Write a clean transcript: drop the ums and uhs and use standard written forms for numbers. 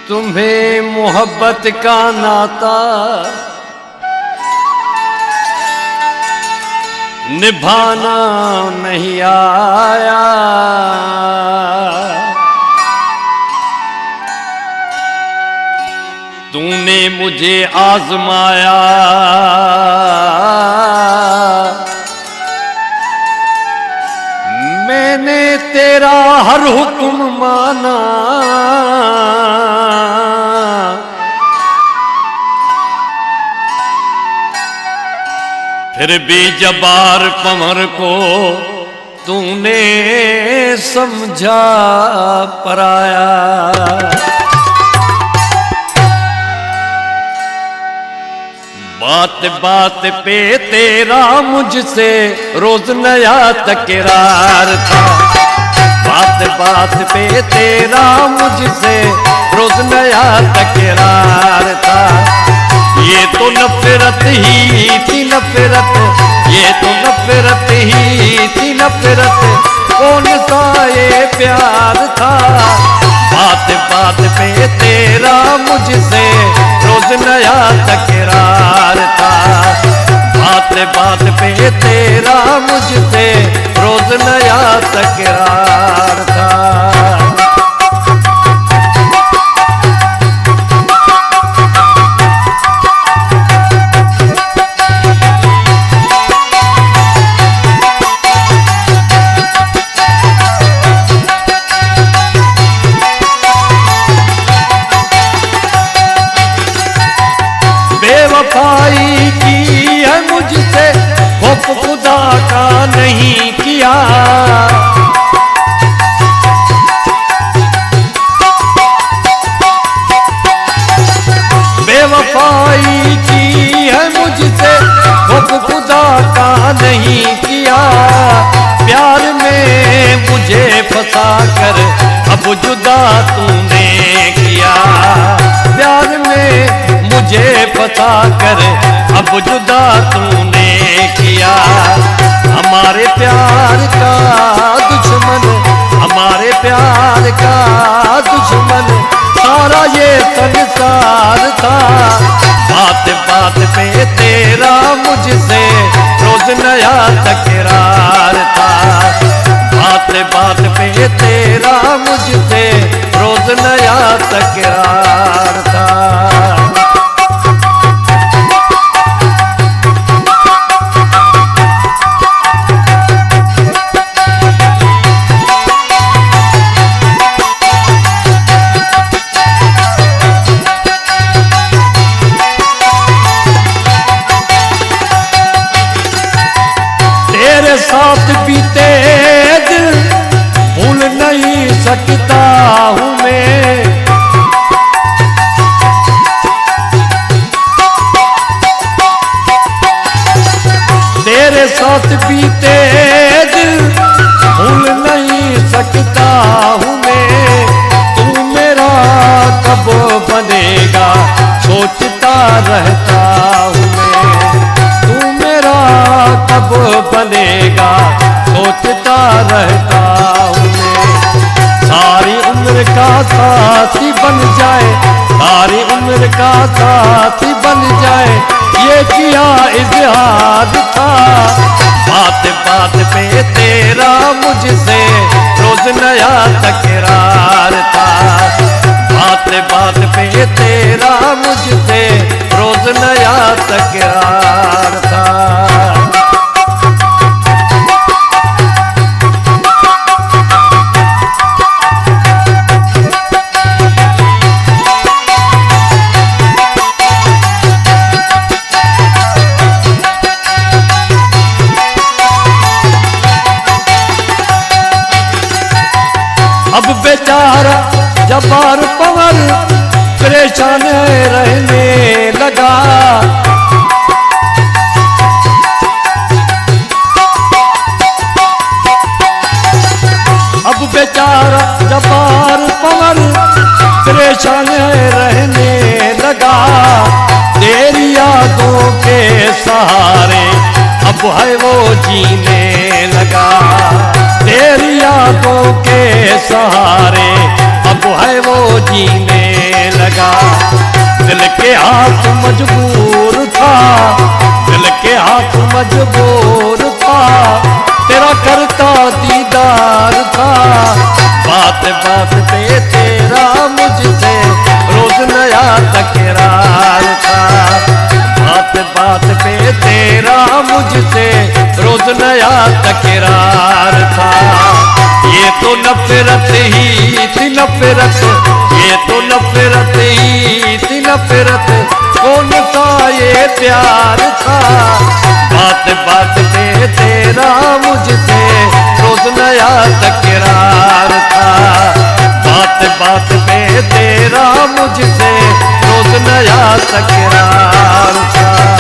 तुम्हें मोहब्बत का नाता निभाना नहीं आया। तूने मुझे आजमाया, मैंने तेरा हर हुक्म माना। फिर भी जबार पमर को तूने समझा पराया। बात बात पे तेरा मुझसे रोज नया तकरार था। बात बात पे तेरा मुझसे रोज नया तकरार था। ये तो नफरत ही थी नफरत, ये तो नफरत ही थी नफरत, कौन सा ये प्यार था। बात बात पे तेरा मुझसे रोज नया तकरार था। बात बात पे तेरा मुझसे रोज नया तकरार था। बेवफाई की है मुझसे, खौफ खुदा का नहीं किया। बेवफाई की है मुझसे, खौफ खुदा का नहीं किया। प्यार में मुझे फंसा कर अब जुदा तूने किया। प्यार में मुझे फंसा कर अब जुदा तूने किया। हमारे प्यार का दुश्मन, हमारे प्यार का दुश्मन सारा ये संसार था। बात बात पे तेरा मुझसे रोज नया तकरार था। बात बात पे तेरा मुझसे रोज नया तकरार था। साथ बीते दिल भूल नहीं सकता हूँ मैं। तेरे साथ बीते दिल भूल नहीं सकता हूँ मैं। तू मेरा कब बनेगा सोचता रहता हूँ मैं। तू मेरा कब बनेगा सोचता रहता हूँ मैं। सारी उम्र का साथी बन जाए, सारी उम्र का साथी बन जाए, ये किया इज़हार था। बात बात पे तेरा मुझसे रोज नया तकरार था। बात बात पे तेरा मुझसे रोज नया तकरार था। अब बेचारा जबार पवन परेशान रहने लगा। अब बेचारा जबार पवन परेशान रहने लगा। तेरी यादों के सहारे अब है वो जीने लगा। तेरी यादों के सहारे अब है वो जीने लगा। का। दिल के हाथ मजबूर था, दिल के हाथ मजबूर था, तेरा करता दीदार था। बात बात पे तेरा मुझसे रोज नया तकरार था। बात बात पे तेरा मुझसे रोज नया तकरार था। ये तो नफरत ही थी नफरत, ये तो नफरत ही थी नफरत, कौन सा ये प्यार था। बात बात पे तेरा मुझसे रोज नया तकरार था। बात बात पे तेरा मुझसे रोज नया तकरार था।